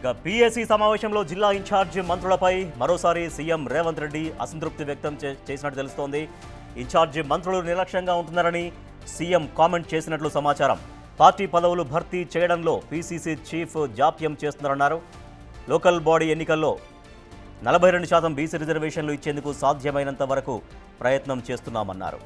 ఇక పీఏసీ సమావేశంలో జిల్లా ఇన్ఛార్జి మంత్రులపై మరోసారి సీఎం రేవంత్ రెడ్డి అసంతృప్తి వ్యక్తం చేసినట్టు తెలుస్తోంది. ఇన్ఛార్జి మంత్రులు నిర్లక్ష్యంగా ఉంటున్నారని సీఎం కామెంట్ చేసినట్లు సమాచారం. పార్టీ పదవులు భర్తీ చేయడంలో పీసీసీ చీఫ్ జాప్యం చేస్తున్నారన్నారు. లోకల్ బాడీ ఎన్నికల్లో 42% బీసీ రిజర్వేషన్లు ఇచ్చేందుకు సాధ్యమైనంత వరకు ప్రయత్నం చేస్తున్నామన్నారు.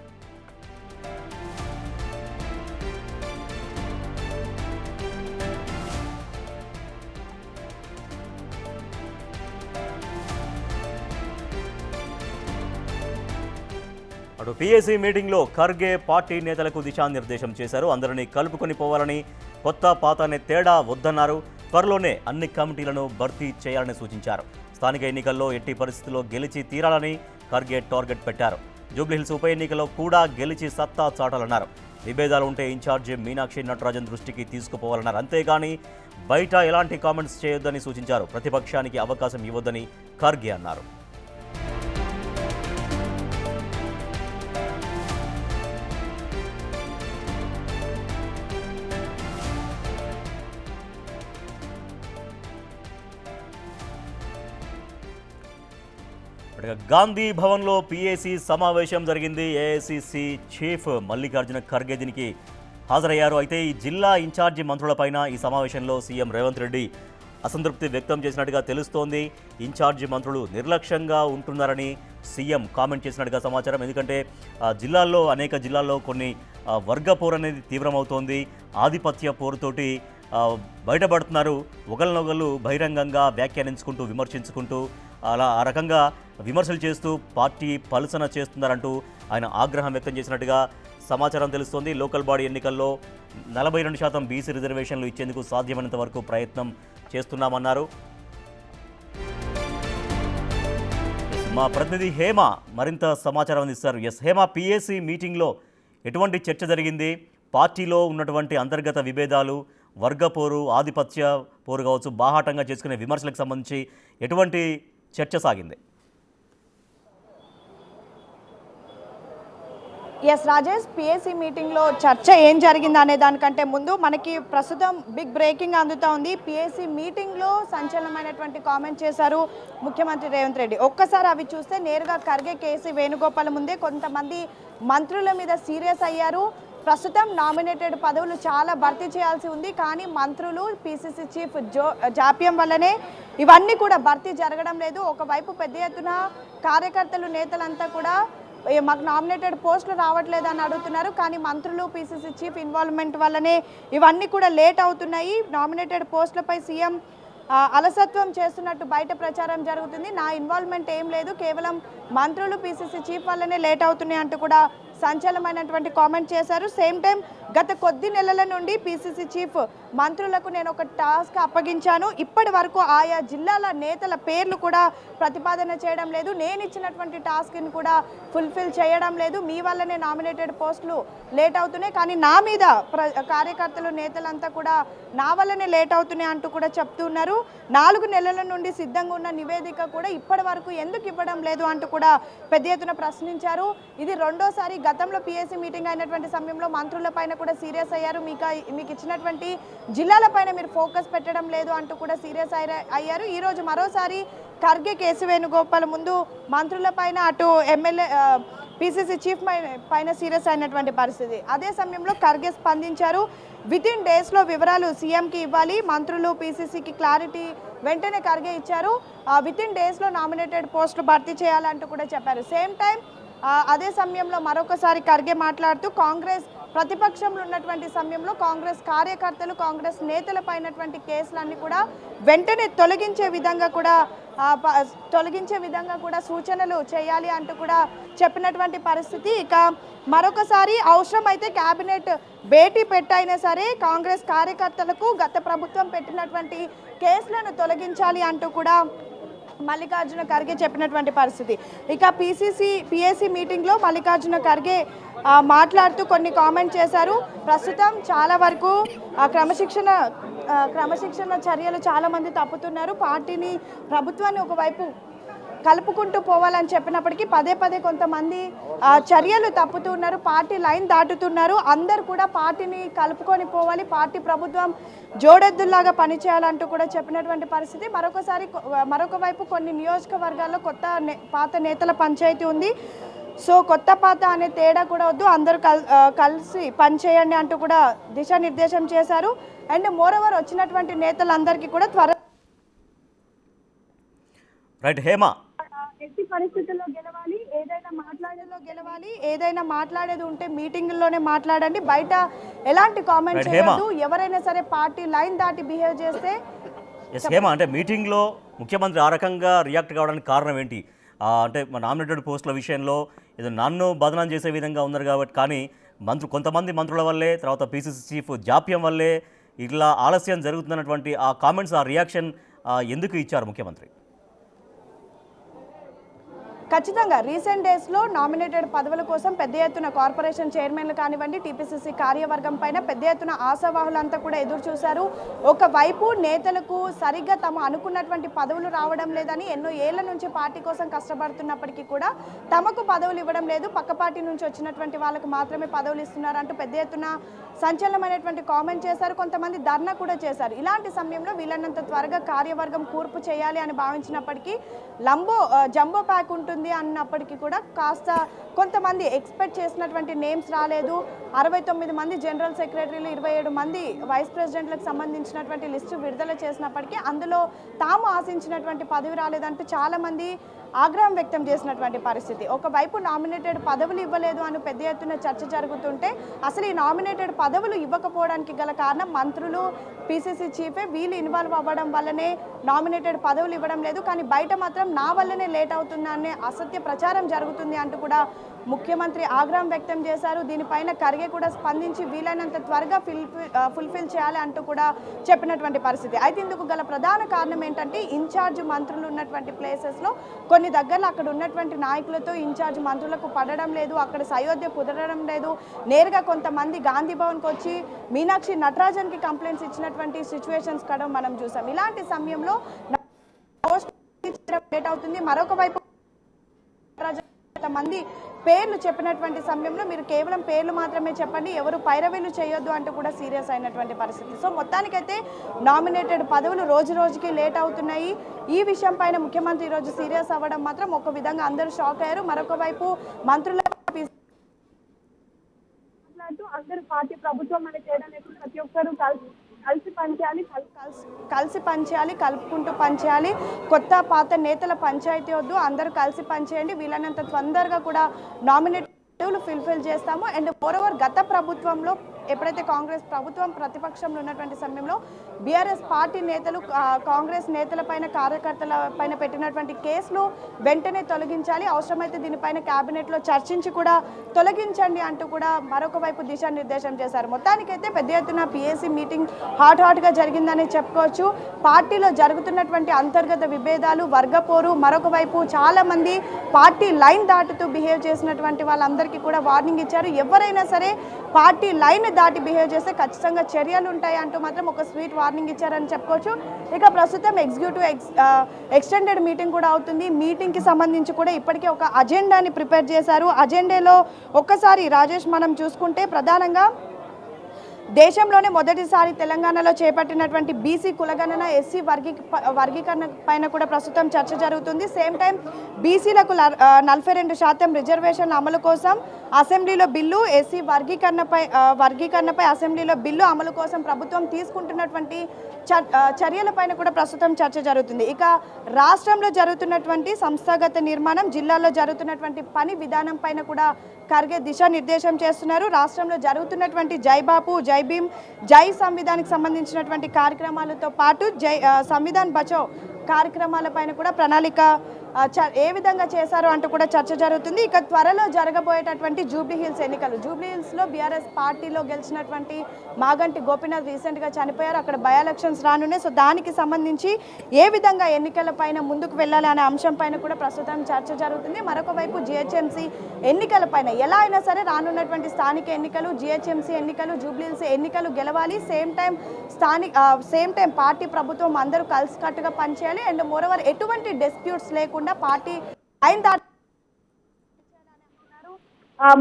అటు పీఏసీ మీటింగ్లో ఖర్గే పార్టీ నేతలకు దిశానిర్దేశం చేశారు. అందరినీ కలుపుకొని పోవాలని, కొత్త పాత అనే తేడా వద్దన్నారు. త్వరలోనే అన్ని కమిటీలను భర్తీ చేయాలని సూచించారు. స్థానిక ఎన్నికల్లో ఎట్టి పరిస్థితుల్లో గెలిచి తీరాలని ఖర్గే టార్గెట్ పెట్టారు. జూబ్లీహిల్స్ ఉప ఎన్నికలో కూడా గెలిచి సత్తా చాటాలన్నారు. విభేదాలు ఉంటే ఇన్ఛార్జి మీనాక్షి నటరాజన్ దృష్టికి తీసుకుపోవాలన్నారు. అంతేగాని బయట ఎలాంటి కామెంట్స్ చేయొద్దని సూచించారు. ప్రతిపక్షానికి అవకాశం ఇవ్వొద్దని ఖర్గే అన్నారు. గాంధీ భవన్లో పీఏసీ సమావేశం జరిగింది. ఏఐసీసీ చీఫ్ మల్లికార్జున ఖర్గే దీనికి హాజరయ్యారు. అయితే ఈ జిల్లా ఇన్ఛార్జి మంత్రులపైన ఈ సమావేశంలో సీఎం రేవంత్ రెడ్డి అసంతృప్తి వ్యక్తం చేసినట్టుగా తెలుస్తోంది. ఇన్ఛార్జి మంత్రులు నిర్లక్ష్యంగా ఉంటున్నారని సీఎం కామెంట్ చేసినట్టుగా సమాచారం. ఎందుకంటే అనేక జిల్లాల్లో కొన్ని వర్గ పోరు అనేది తీవ్రమవుతోంది. ఆధిపత్య పోరుతోటి బయటపడుతున్నారు. ఒకరినొకరు బహిరంగంగా వ్యాఖ్యానించుకుంటూ, విమర్శించుకుంటూ ఆ రకంగా విమర్శలు చేస్తూ పార్టీ పలుసన చేస్తున్నారంటూ ఆయన ఆగ్రహం వ్యక్తం చేసినట్టుగా సమాచారం తెలుస్తోంది. లోకల్ బాడీ ఎన్నికల్లో 42% బీసీ రిజర్వేషన్లు ఇచ్చేందుకు సాధ్యమైనంత వరకు ప్రయత్నం చేస్తున్నామన్నారు. మా ప్రతినిధి హేమ మరింత సమాచారం అందిస్తారు. హేమ, పీఏసీ మీటింగ్లో ఎటువంటి చర్చ జరిగింది? పార్టీలో ఉన్నటువంటి అంతర్గత విభేదాలు, వర్గపోరు, ఆధిపత్య పోరు కావచ్చు, బాహాటంగా చేసుకునే విమర్శలకు సంబంధించి ఎటువంటి చర్చ సాగింది? రాజేష్, పిఎస్సి మీటింగ్లో చర్చ ఏం జరిగింది అనే దానికంటే ముందు మనకి ప్రస్తుతం బిగ్ బ్రేకింగ్ అందుతూ ఉంది. పిఎస్సి మీటింగ్లో సంచలనమైనటువంటి కామెంట్ చేశారు ముఖ్యమంత్రి రేవంత్ రెడ్డి. ఒక్కసారి అవి చూస్తే నేరుగా ఖర్గే, కేసీ వేణుగోపాల్ ముందే కొంతమంది మంత్రుల మీద సీరియస్ అయ్యారు. ప్రస్తుతం నామినేటెడ్ పదవులు చాలా భర్తీ చేయాల్సి ఉంది, కానీ మంత్రులు, పీసీసీ చీఫ్ జాప్యం వల్లనే ఇవన్నీ కూడా భర్తీ జరగడం లేదు. ఒకవైపు పెద్ద ఎత్తున కార్యకర్తలు, నేతలంతా కూడా మాకు నామినేటెడ్ పోస్టులు రావట్లేదు అని అడుగుతున్నారు. కానీ మంత్రులు, పీసీసీ చీఫ్ ఇన్వాల్వ్మెంట్ వల్లనే ఇవన్నీ కూడా లేట్ అవుతున్నాయి. నామినేటెడ్ పోస్టులపై సీఎం అలసత్వం చేస్తున్నట్టు బయట ప్రచారం జరుగుతుంది. నా ఇన్వాల్వ్మెంట్ ఏం లేదు, కేవలం మంత్రులు, పీసీసీ చీఫ్ వల్లనే లేట్ అవుతున్నాయి అంటూ కూడా సంచలనమైనటువంటి కామెంట్ చేశారు. సేమ్ టైం గత కొద్ది నెలల నుండి పీసీసీ చీఫ్ మంత్రులకు నేను ఒక టాస్క్ అప్పగించాను. ఇప్పటి వరకు ఆయా జిల్లాల నేతల పేర్లు కూడా ప్రతిపాదన చేయడం లేదు. నేను ఇచ్చినటువంటి టాస్క్ని కూడా ఫుల్ఫిల్ చేయడం లేదు. మీ వల్లనే నామినేటెడ్ పోస్టులు లేట్ అవుతున్నాయి, కానీ నా మీద కార్యకర్తలు, నేతలంతా కూడా నా వల్లనే లేట్ అవుతున్నాయి అంటూ కూడా చెప్తున్నారు. 4 నెలల నుండి సిద్ధంగా ఉన్న నివేదిక కూడా ఇప్పటి వరకు ఎందుకు ఇవ్వడం లేదు అంటూ కూడా పెద్ద ఎత్తున ప్రశ్నించారు. ఇది రెండోసారి. గతంలో పీఎస్సీ మీటింగ్ అయినటువంటి సమయంలో మంత్రుల పైన కూడా సీరియస్ అయ్యారు. మీకు ఇచ్చినటువంటి జిల్లాల పైన మీరు ఫోకస్ పెట్టడం లేదు అంటూ కూడా సీరియస్ అయ్యారు. ఈరోజు మరోసారి ఖర్గే, కేసీ వేణుగోపాల్ ముందు మంత్రుల పైన, అటు ఎమ్మెల్యే, పీసీసీ చీఫ్ పైన సీరియస్ అయినటువంటి పరిస్థితి. అదే సమయంలో ఖర్గే స్పందించారు. వితిన్ డేస్లో వివరాలు సీఎంకి ఇవ్వాలి, మంత్రులు, పీసీసీకి క్లారిటీ వెంటనే ఖర్గే ఇచ్చారు. వితిన్ డేస్లో నామినేటెడ్ పోస్టులు భర్తీ చేయాలంటూ కూడా చెప్పారు. సేమ్ టైం అదే సమయంలో మరొకసారి ఖర్గే మాట్లాడుతూ కాంగ్రెస్ ప్రతిపక్షంలో ఉన్నటువంటి సమయంలో కాంగ్రెస్ కార్యకర్తలు, కాంగ్రెస్ నేతల పైనటువంటి కేసులన్నీ కూడా వెంటనే తొలగించే విధంగా కూడా సూచనలు చేయాలి అంటూ కూడా చెప్పినటువంటి పరిస్థితి. ఇక మరొకసారి అవసరమైతే కేబినెట్ భేటీ పెట్టైనా సరే కాంగ్రెస్ కార్యకర్తలకు గత ప్రభుత్వం పెట్టినటువంటి కేసులను తొలగించాలి అంటూ కూడా మల్లికార్జున ఖర్గే చెప్పినటువంటి పరిస్థితి. ఇక పిఎస్సి మీటింగ్లో మల్లికార్జున ఖర్గే మాట్లాడుతూ కొన్ని కామెంట్ చేశారు. ప్రస్తుతం చాలా వరకు క్రమశిక్షణ చర్యలు చాలామంది తప్పుతున్నారు. ప్రభుత్వాన్ని ఒకవైపు కలుపుకుంటూ పోవాలని చెప్పినప్పటికీ పదే పదే కొంతమంది చర్యలు తప్పుతున్నారు, పార్టీ లైన్ దాటుతున్నారు. అందరు కూడా పార్టీని కలుపుకొని పోవాలి, పార్టీ ప్రభుత్వం జోడెద్దుల్లాగా పనిచేయాలంటూ కూడా చెప్పినటువంటి పరిస్థితి. మరొక వైపు కొన్ని నియోజకవర్గాల్లో పాత నేతల పంచాయతీ ఉంది. సో కొత్త పాత అనే తేడా కూడా వద్దు, అందరూ కలిసి పనిచేయండి అంటూ కూడా దిశానిర్దేశం చేశారు. అండ్ మోరోవర్ వచ్చినటువంటి నేతలందరికీ కూడా రైట్ హేమ, ఎట్టి పరిస్థితుల్లో గెలవాలి, ఏదైనా మాట్లాడేది ఉంటే మీటింగుల్లోనే మాట్లాడండి, బయట ఎలాంటి కామెంట్ చేయొద్దు, ఎవరైనా సరే పార్టీ లైన్ దాటి బిహేవ్ చేస్తే. హేమ, అంటే మీటింగ్లో ముఖ్యమంత్రి ఆ రకంగా రియాక్ట్ కావడానికి కారణం ఏంటి? అంటే నామినేటెడ్ పోస్టుల విషయంలో ఏదో నన్ను బదనాం చేసే విధంగా ఉన్నారు కాబట్టి, కానీ కొంతమంది మంత్రుల వల్లే, తర్వాత పీసీసీ చీఫ్ జాప్యం వల్లే ఇట్లా ఆలస్యం జరుగుతున్నటువంటి ఆ కామెంట్స్, ఆ రియాక్షన్ ఎందుకు ఇచ్చారు ముఖ్యమంత్రి? ఖచ్చితంగా రీసెంట్ డేస్లో నామినేటెడ్ పదవుల కోసం పెద్ద ఎత్తున కార్పొరేషన్ చైర్మన్లు కానివ్వండి, టీపీసీసీ కార్యవర్గం పైన పెద్ద ఎత్తున ఆశావాహులంతా కూడా ఎదురు చూశారు. ఒకవైపు నేతలకు సరిగ్గా తమ అనుకున్నటువంటి పదవులు రావడం లేదని ఎన్నో ఏళ్ల నుంచి పార్టీ కోసం కష్టపడుతున్నప్పటికీ కూడా తమకు పదవులు ఇవ్వడం లేదు, పక్క పార్టీ నుంచి వచ్చినటువంటి వాళ్ళకు మాత్రమే పదవులు ఇస్తున్నారు అంటూ పెద్ద ఎత్తున సంచలనమైనటువంటి కామెంట్ చేశారు. కొంతమంది ధర్నా కూడా చేశారు. ఇలాంటి సమయంలో వీళ్ళనంత త్వరగా కార్యవర్గం కూర్పు చేయాలి అని భావించినప్పటికీ జంబో ప్యాక్ ఉంటుంది అన్నప్పటికీ కూడా కాస్త కొంతమంది ఎక్స్పెక్ట్ చేసినటువంటి నేమ్స్ రాలేదు. 69 మంది జనరల్ సెక్రటరీలు, 27 మంది వైస్ ప్రెసిడెంట్లకు సంబంధించినటువంటి లిస్టు విడుదల చేసినప్పటికీ అందులో తాము ఆశించినటువంటి పదవి రాలేదంటూ చాలామంది ఆగ్రహం వ్యక్తం చేసినటువంటి పరిస్థితి. ఒకవైపు నామినేటెడ్ పదవులు ఇవ్వలేదు అని పెద్ద ఎత్తున చర్చ జరుగుతుంటే అసలు ఈ నామినేటెడ్ పదవులు ఇవ్వకపోవడానికి గల కారణం మంత్రులు, పీసీసీ చీఫే, వీళ్ళు ఇన్వాల్వ్ అవ్వడం వల్లనే నామినేటెడ్ పదవులు ఇవ్వడం లేదు, కానీ బయట మాత్రం నా వల్లనే లేట్ అవుతుందనే అసత్య ప్రచారం జరుగుతుంది అంటూ కూడా ముఖ్యమంత్రి ఆగ్రహం వ్యక్తం చేశారు. దీనిపైన ఖర్గే కూడా స్పందించి వీలైనంత త్వరగా ఫుల్ఫిల్ చేయాలి అంటూ కూడా చెప్పినటువంటి పరిస్థితి. అయితే ఇందుకు గల ప్రధాన కారణం ఏంటంటే ఇన్ఛార్జ్ మంత్రులు ఉన్నటువంటి ప్లేసెస్లో కొన్ని దగ్గరలో అక్కడ ఉన్నటువంటి నాయకులతో ఇన్ఛార్జ్ మంత్రులకు పడడం లేదు, అక్కడ సయోధ్య కుదరడం లేదు. నేరుగా కొంతమంది గాంధీ భవన్కి వచ్చి మీనాక్షి నటరాజన్కి కంప్లైంట్స్ ఇచ్చినటువంటి సిచ్యువేషన్స్ కూడా మనం చూసాం. ఇలాంటి సమయంలో లేట్ అవుతుంది. మరొక వైపు మంది పేర్లు చెప్పినటువంటి సమయంలో మీరు కేవలం పేర్లు మాత్రమే చెప్పండి, ఎవరు పైరవీలు చేయొద్దు అంటూ కూడా సీరియస్ అయినటువంటి పరిస్థితి. సో మొత్తానికైతే నామినేటెడ్ పదవులు రోజు రోజుకి లేట్ అవుతున్నాయి. ఈ విషయం పైన ముఖ్యమంత్రి ఈరోజు సీరియస్ అవ్వడం మాత్రం ఒక విధంగా అందరూ షాక్ అయ్యారు. మరొక వైపు మంత్రుల అందరూ పార్టీ ప్రభుత్వం అనే తేడా లేకుండా ప్రతి ఒక్కరూ కలిసి పనిచేయాలి, కలుపుకుంటూ పనిచేయాలి. కొత్త పాత నేతల పంచాయతీ వద్దు, అందరూ కలిసి పనిచేయండి, వీలైనంత తొందరగా కూడా నామినేట్ ఫుల్ఫిల్ చేస్తాము. అండ్ మోరోవర్ గత ప్రభుత్వంలో ఎప్పుడైతే కాంగ్రెస్ ప్రభుత్వం ప్రతిపక్షంలో ఉన్నటువంటి సమయంలో బీఆర్ఎస్ పార్టీ నేతలు కాంగ్రెస్ నేతల పైన, కార్యకర్తల పైన పెట్టినటువంటి కేసులు వెంటనే తొలగించాలి, అవసరమైతే దీనిపైన క్యాబినెట్లో చర్చించి కూడా తొలగించండి అంటూ కూడా మరొక వైపు దిశానిర్దేశం చేశారు. మొత్తానికైతే పెద్ద ఎత్తున పీఏసీ మీటింగ్ హాట్గా జరిగిందని చెప్పుకోవచ్చు. పార్టీలో జరుగుతున్నటువంటి అంతర్గత విభేదాలు, వర్గపోరు, మరొక వైపు చాలామంది పార్టీ లైన్ దాటుతూ బిహేవ్ చేసినటువంటి వాళ్ళందరికీ కూడా వార్నింగ్ ఇచ్చారు. ఎవరైనా సరే పార్టీ లైన్ దాటి బిహేవ్ చేస్తే ఖచ్చితంగా చర్యలు ఉంటాయి అంటూ మాత్రం ఒక స్వీట్ వార్నింగ్ ఇచ్చారని చెప్పుకోవచ్చు. ఇక ప్రస్తుతం ఎక్స్టెండెడ్ మీటింగ్ కూడా అవుతుంది. మీటింగ్కి సంబంధించి కూడా ఇప్పటికే ఒక అజెండాని ప్రిపేర్ చేశారు. అజెండాలో ఒక్కసారి రాజేష్ మనం చూసుకుంటే ప్రధానంగా దేశంలోనే మొదటిసారి తెలంగాణలో చేపట్టినటువంటి బీసీ కులగణన, ఎస్సీ వర్గీకరణ పైన కూడా ప్రస్తుతం చర్చ జరుగుతుంది. సేమ్ టైం బీసీలకు 42% రిజర్వేషన్ల అమలు కోసం అసెంబ్లీలో బిల్లు, ఎస్సీ వర్గీకరణపై అసెంబ్లీలో బిల్లు అమలు కోసం ప్రభుత్వం తీసుకుంటున్నటువంటి చర్యలపైన కూడా ప్రస్తుతం చర్చ జరుగుతుంది. ఇక రాష్ట్రంలో జరుగుతున్నటువంటి సంస్థాగత నిర్మాణం, జిల్లాలో జరుగుతున్నటువంటి పని విధానం పైన కూడా ఖర్గే దిశానిర్దేశం చేస్తున్నారు. రాష్ట్రంలో జరుగుతున్నటువంటి జై బాపు, జై భీమ్, జై సంవిధానికి సంబంధించినటువంటి కార్యక్రమాలతో పాటు సంవిధాన్ బచావ్ కార్యక్రమాలపైన కూడా ప్రణాళిక ఏ విధంగా చేశారో అంటూ కూడా చర్చ జరుగుతుంది. ఇక త్వరలో జరగబోయేటటువంటి జూబ్లీహిల్స్ ఎన్నికలు, జూబ్లీహిల్స్లో బీఆర్ఎస్ పార్టీలో గెలిచినటువంటి మాగంటి గోపీనాథ్ రీసెంట్గా చనిపోయారు. అక్కడ బై ఎలక్షన్స్ రానున్నాయి. సో దానికి సంబంధించి ఏ విధంగా ఎన్నికల పైన ముందుకు వెళ్ళాలి అనే అంశం పైన కూడా ప్రస్తుతం చర్చ జరుగుతుంది. మరొక వైపు జిహెచ్ఎంసీ ఎన్నికల పైన ఎలా అయినా సరే రానున్నటువంటి స్థానిక ఎన్నికలు, జిహెచ్ఎంసీ ఎన్నికలు, జూబ్లీహిల్స్ ఎన్నికలు గెలవాలి. సేమ్ టైం పార్టీ ప్రభుత్వం అందరూ కలిసికట్టుగా పనిచేయాలి. అండ్ మోరోవర్ ఎటువంటి డిస్ప్యూట్స్ లేకుండా కాకుండా పార్టీ ఆయన దాటి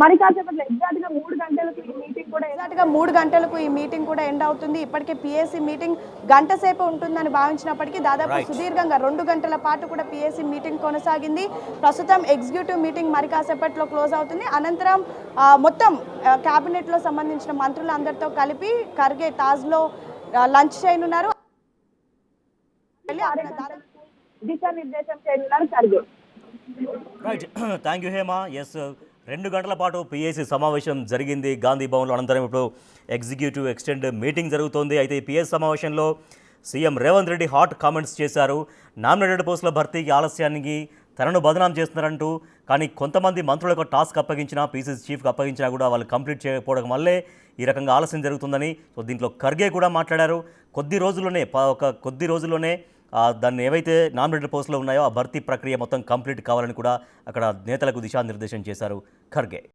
మరి కాసేపట్లో ఎగ్జాక్ట్గా 3 గంటలకు ఈ మీటింగ్ కూడా ఎండ్ అవుతుంది. ఇప్పటికే పిఎస్సి మీటింగ్ గంట సేపు ఉంటుందని భావించినప్పటికీ దాదాపు సుదీర్ఘంగా 2 గంటల పాటు కూడా పిఎస్సి మీటింగ్ కొనసాగింది. ప్రస్తుతం ఎగ్జిక్యూటివ్ మీటింగ్ మరి కాసేపట్లో క్లోజ్ అవుతుంది. అనంతరం మొత్తం క్యాబినెట్లో సంబంధించిన మంత్రులందరితో కలిపి ఖర్గే తాజ్లో లంచ్ చేయనున్నారు. దిశానిర్దేశం చేయనున్నారు Kharge. Right, thank you Hema. Yes, 2 గంటల పాటు పిఎస్సి సమావేశం జరిగింది గాంధీ భవన్లో. అనంతరం ఇప్పుడు ఎగ్జిక్యూటివ్ ఎక్స్టెండ్ మీటింగ్ జరుగుతోంది. అయితే ఈ పిఎస్ సమావేశంలో CM Revanth Reddy hot comments చేశారు. నామినేటెడ్ పోస్టుల భర్తీకి ఆలస్యానికి తనను బదనాం చేస్తున్నారంటూ, కానీ కొంతమంది మంత్రులకు టాస్క్ అప్పగించినా, పీసీసీ చీఫ్కి అప్పగించినా కూడా వాళ్ళు కంప్లీట్ చేయకపోవడం వల్లే ఈ రకంగా ఆలస్యం జరుగుతుందని. సో దీంట్లో ఖర్గే కూడా మాట్లాడారు. కొద్ది రోజుల్లోనే దాన్ని ఏవైతే నామినేటెడ్ పోస్టులు ఉన్నాయో ఆ భర్తీ ప్రక్రియ మొత్తం కంప్లీట్ కావాలని కూడా అక్కడ నేతలకు దిశానిర్దేశం చేశారు ఖర్గే.